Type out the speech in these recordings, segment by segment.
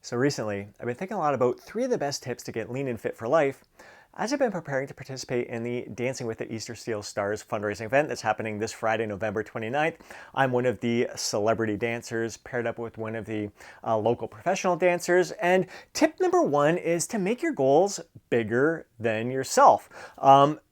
So recently, I've been thinking a lot about three of the best tips to get lean and fit for life as I've been preparing to participate in the Dancing with the Easter Steel Stars fundraising event that's happening this Friday, November 29th. I'm one of the celebrity dancers paired up with one of the local professional dancers. And tip number one is to make your goals bigger than yourself.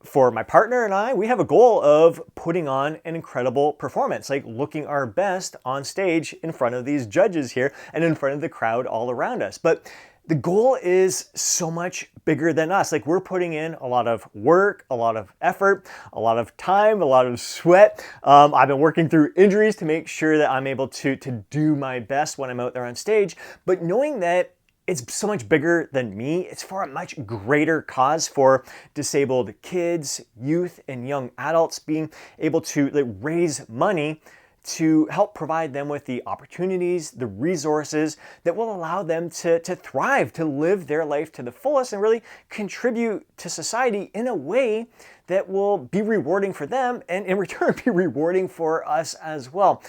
For my partner and I, we have a goal of putting on an incredible performance, like looking our best on stage in front of these judges here and in front of the crowd all around us. But the goal is so much bigger than us. Like, we're putting in a lot of work, a lot of effort, a lot of time, a lot of sweat. I've been working through injuries to make sure that I'm able to do my best when I'm out there on stage. But knowing that it's so much bigger than me, it's for a much greater cause for disabled kids, youth, and young adults, being able to raise money to help provide them with the opportunities, the resources that will allow them to thrive, to live their life to the fullest and really contribute to society in a way that will be rewarding for them and in return be rewarding for us as well.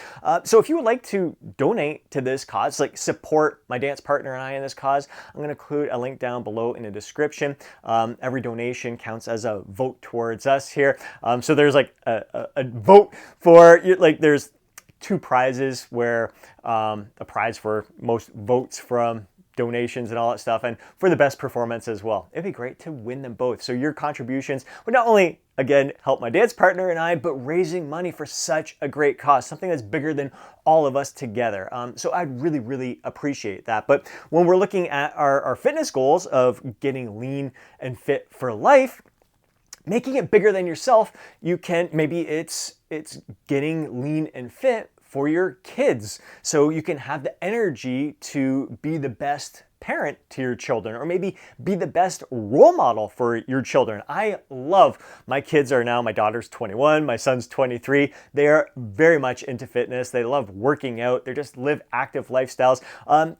So if you would like to donate to this cause, like support my dance partner and I in this cause, I'm going to include a link down below in the description. Every donation counts as a vote towards us here. So there's like a vote for, like, there's two prizes where a prize for most votes from donations and all that stuff, and for the best performance as well. It'd be great to win them both. So your contributions would not only, again, help my dance partner and I, but raising money for such a great cause, something that's bigger than all of us together. So I'd really, really appreciate that. But when we're looking at our fitness goals of getting lean and fit for life, making it bigger than yourself, you can, maybe it's getting lean and fit for your kids, so you can have the energy to be the best parent to your children, or maybe be the best role model for your children. I love, my kids are now, my daughter's 21, my son's 23. They are very much into fitness. They love working out. They just live active lifestyles.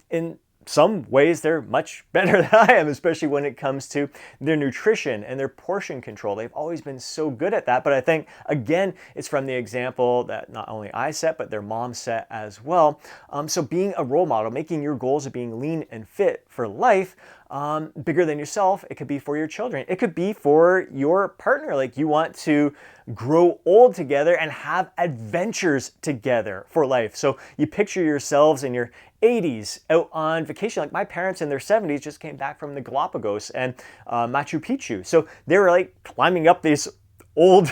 In some ways, they're much better than I am, especially when it comes to their nutrition and their portion control. They've always been so good at that. But I think, again, it's from the example that not only I set, but their mom set as well. So being a role model, making your goals of being lean and fit for life bigger than yourself. It could be for your children. It could be for your partner. Like, you want to grow old together and have adventures together for life. So you picture yourselves in your 80s out on vacation. Like, my parents in their 70s just came back from the Galapagos and Machu Picchu. So they were like climbing up these old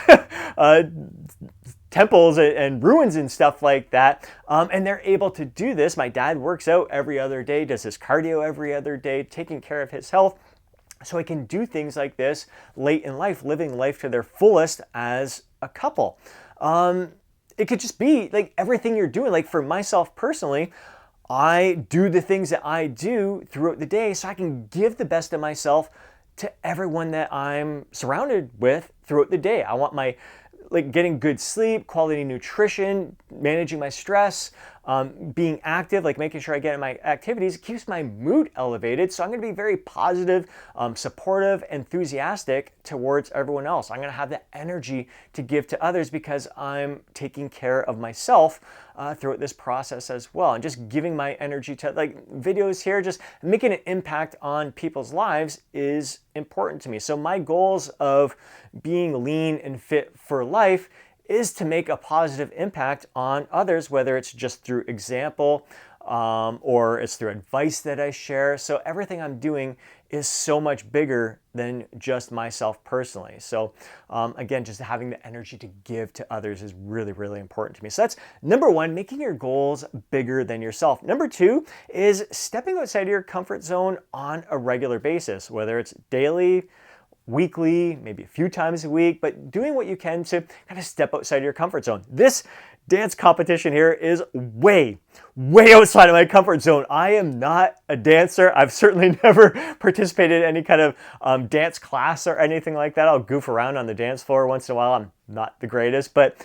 temples and ruins and stuff like that. And they're able to do this. My dad works out every other day, does his cardio every other day, taking care of his health, so he can do things like this late in life, living life to their fullest as a couple. It could just be like everything you're doing. Like, for myself personally, I do the things that I do throughout the day so I can give the best of myself to everyone that I'm surrounded with throughout the day. I want my, like, getting good sleep, quality nutrition, managing my stress, being active, like making sure I get in my activities, keeps my mood elevated. So I'm going to be very positive, supportive, enthusiastic towards everyone else. I'm going to have the energy to give to others because I'm taking care of myself throughout this process as well. And just giving my energy to, like, videos here, just making an impact on people's lives is important to me. So my goals of being lean and fit for life is to make a positive impact on others, whether it's just through example or it's through advice that I share. So everything I'm doing is so much bigger than just myself personally. So again, just having the energy to give to others is really, really important to me. So that's number one, making your goals bigger than yourself. Number two is stepping outside of your comfort zone on a regular basis, whether it's daily, weekly, maybe a few times a week, but doing what you can to kind of step outside your comfort zone. This dance competition here is way outside of my comfort zone. I am not a dancer. I've certainly never participated in any kind of dance class or anything like that. I'll goof around on the dance floor once in a while. I'm not the greatest, but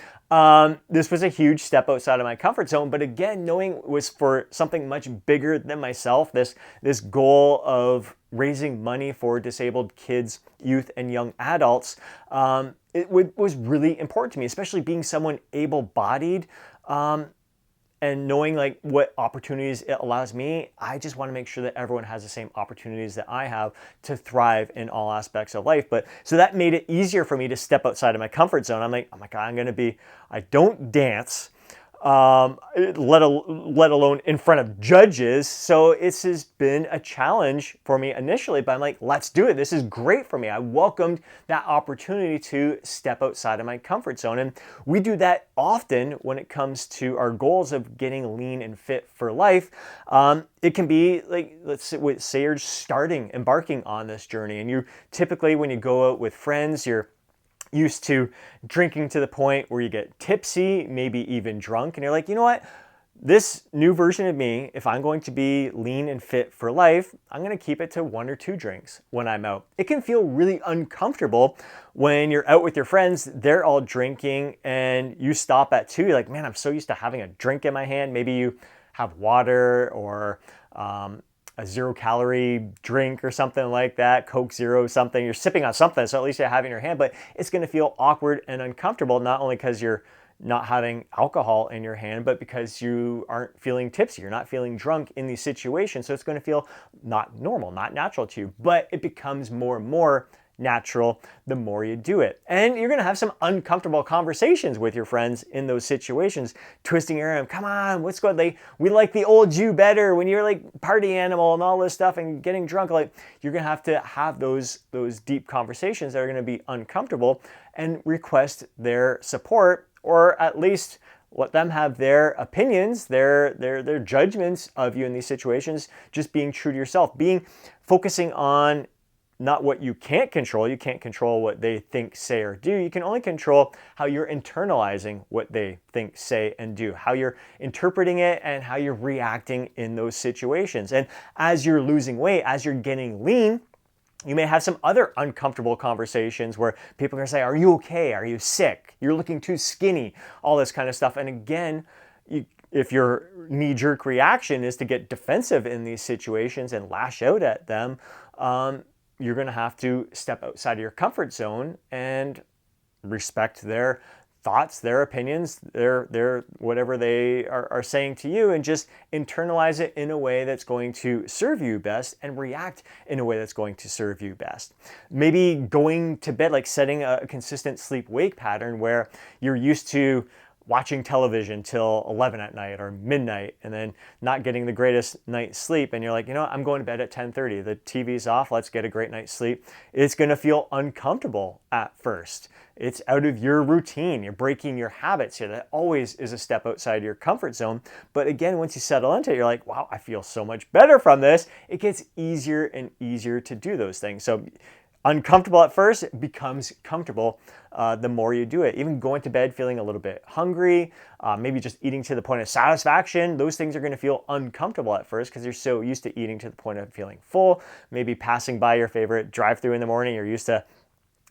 this was a huge step outside of my comfort zone. But again, knowing it was for something much bigger than myself, this goal of raising money for disabled kids, youth, and young adults, was really important to me, especially being someone able-bodied and knowing like what opportunities it allows me, I just want to make sure that everyone has the same opportunities that I have to thrive in all aspects of life. But so that made it easier for me to step outside of my comfort zone. I'm like, oh my God, I don't dance, let alone in front of judges. So it's has been a challenge for me initially, but I'm like, let's do it. This is great for me. I welcomed that opportunity to step outside of my comfort zone. And we do that often when it comes to our goals of getting lean and fit for life. It can be like, let's say you're embarking on this journey, and you typically, when you go out with friends, you're used to drinking to the point where you get tipsy, maybe even drunk, and you're like, you know what? This new version of me, if I'm going to be lean and fit for life, I'm going to keep it to 1 or 2 drinks when I'm out. It can feel really uncomfortable when you're out with your friends, they're all drinking, and you stop at 2. You're like, man, I'm so used to having a drink in my hand. Maybe you have water or a 0-calorie drink or something like that, Coke Zero something. You're sipping on something, so at least you have it in your hand, but it's going to feel awkward and uncomfortable, not only because you're not having alcohol in your hand, but because you aren't feeling tipsy, you're not feeling drunk in these situations. So it's going to feel not normal, not natural to you, but it becomes more and more natural the more you do it. And you're going to have some uncomfortable conversations with your friends in those situations, twisting your arm. Come on, what's good? We like the old you better when you're like party animal and all this stuff and getting drunk. Like, you're going to have those deep conversations that are going to be uncomfortable, and request their support, or at least let them have their opinions, their judgments of you in these situations. Just being true to yourself, focusing on not what you can't control. You can't control what they think, say, or do. You can only control how you're internalizing what they think, say, and do, how you're interpreting it, and how you're reacting in those situations. And as you're losing weight, as you're getting lean, you may have some other uncomfortable conversations where people are going to say, are you okay? Are you sick? You're looking too skinny, all this kind of stuff. And again, if your knee-jerk reaction is to get defensive in these situations and lash out at them, you're going to have to step outside of your comfort zone and respect their thoughts, their opinions, their whatever they are saying to you, and just internalize it in a way that's going to serve you best, and react in a way that's going to serve you best. Maybe going to bed, like setting a consistent sleep-wake pattern where you're used to watching television till 11 at night or midnight, and then not getting the greatest night's sleep, and you're like, you know what, I'm going to bed at 10:30. The TV's off, let's get a great night's sleep. It's going to feel uncomfortable at first. It's out of your routine. You're breaking your habits here. That always is a step outside your comfort zone. But again, once you settle into it, you're like, wow, I feel so much better from this. It gets easier and easier to do those things. So uncomfortable at first, it becomes comfortable the more you do it. Even going to bed feeling a little bit hungry, maybe just eating to the point of satisfaction, those things are going to feel uncomfortable at first because you're so used to eating to the point of feeling full. Maybe passing by your favorite drive-thru in the morning, you're used to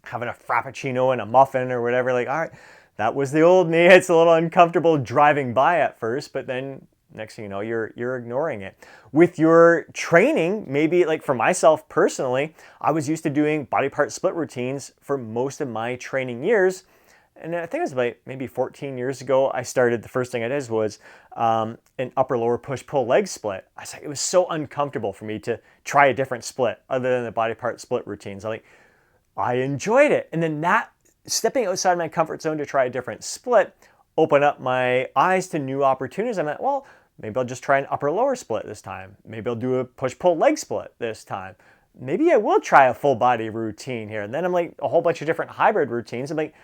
having a Frappuccino and a muffin or whatever. Like, all right, that was the old me. It's a little uncomfortable driving by at first, but then next thing you know, you're ignoring it. With your training, maybe like for myself personally, I was used to doing body part split routines for most of my training years. And I think it was about maybe 14 years ago, I started, the first thing I did was an upper lower push pull leg split. I was like, it was so uncomfortable for me to try a different split other than the body part split routines. I enjoyed it. And then that stepping outside my comfort zone to try a different split opened up my eyes to new opportunities. I'm like, well, maybe I'll just try an upper lower split this time. Maybe I'll do a push pull leg split this time. Maybe I will try a full body routine here. And then I'm like a whole bunch of different hybrid routines. I'm like,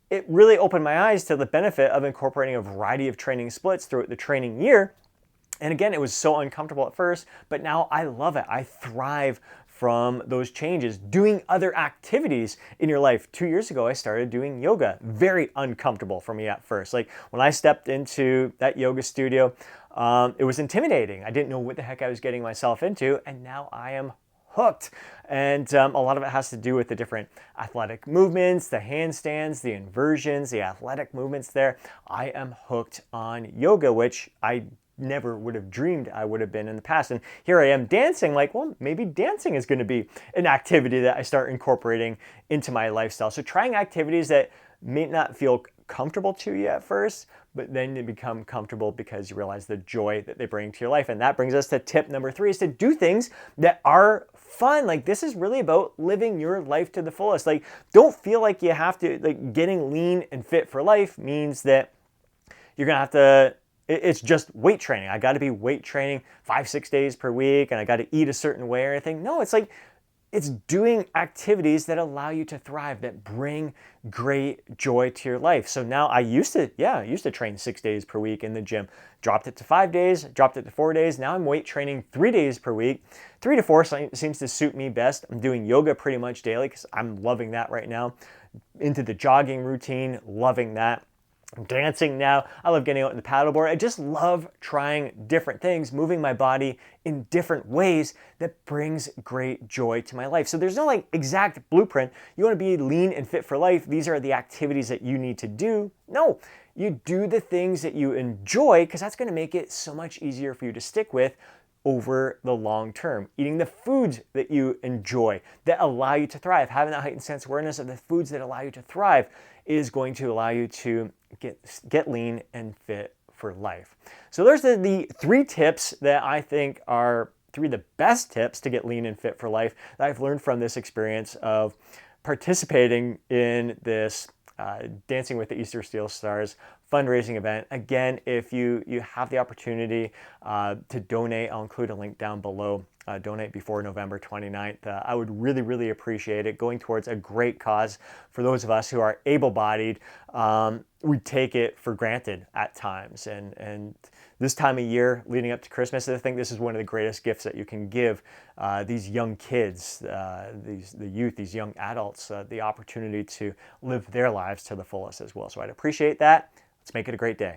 it really opened my eyes to the benefit of incorporating a variety of training splits throughout the training year. And again, it was so uncomfortable at first, but now I love it. I thrive from those changes. Doing other activities in your life. 2 years ago, I started doing yoga. Very uncomfortable for me at first. Like when I stepped into that yoga studio, it was intimidating. I didn't know what the heck I was getting myself into, and now I am hooked. And a lot of it has to do with the different athletic movements, the handstands, the inversions, the athletic movements there. I am hooked on yoga, which I never would have dreamed I would have been in the past. And here I am dancing, like, well, maybe dancing is going to be an activity that I start incorporating into my lifestyle. So trying activities that may not feel comfortable to you at first, but then you become comfortable because you realize the joy that they bring to your life. And that brings us to tip number 3, is to do things that are fun. Like, this is really about living your life to the fullest. Like, don't feel like you have to, like, getting lean and fit for life means that you're gonna have to, it's just weight training. I got to be weight training 5-6 days per week and I got to eat a certain way or anything. No, it's like, it's doing activities that allow you to thrive, that bring great joy to your life. So now I used to train 6 days per week in the gym, dropped it to 5 days, dropped it to 4 days. Now I'm weight training 3 days per week. 3 to 4 seems to suit me best. I'm doing yoga pretty much daily because I'm loving that right now. Into the jogging routine, loving that. Dancing now. I love getting out in the paddleboard. I just love trying different things, moving my body in different ways that brings great joy to my life. So there's no like exact blueprint. You want to be lean and fit for life. These are the activities that you need to do. No, you do the things that you enjoy because that's going to make it so much easier for you to stick with over the long term. Eating the foods that you enjoy, that allow you to thrive. Having that heightened sense awareness of the foods that allow you to thrive is going to allow you to get lean and fit for life. So there's the 3 tips that I think are 3 of the best tips to get lean and fit for life that I've learned from this experience of participating in this Dancing with the Easter Steel Stars fundraising event. Again, if you have the opportunity to donate, I'll include a link down below. Donate before November 29th. I would really, really appreciate it. Going towards a great cause for those of us who are able-bodied. We take it for granted at times. And this time of year leading up to Christmas, I think this is one of the greatest gifts that you can give these young kids, the youth, these young adults, the opportunity to live their lives to the fullest as well. So I'd appreciate that. Let's make it a great day.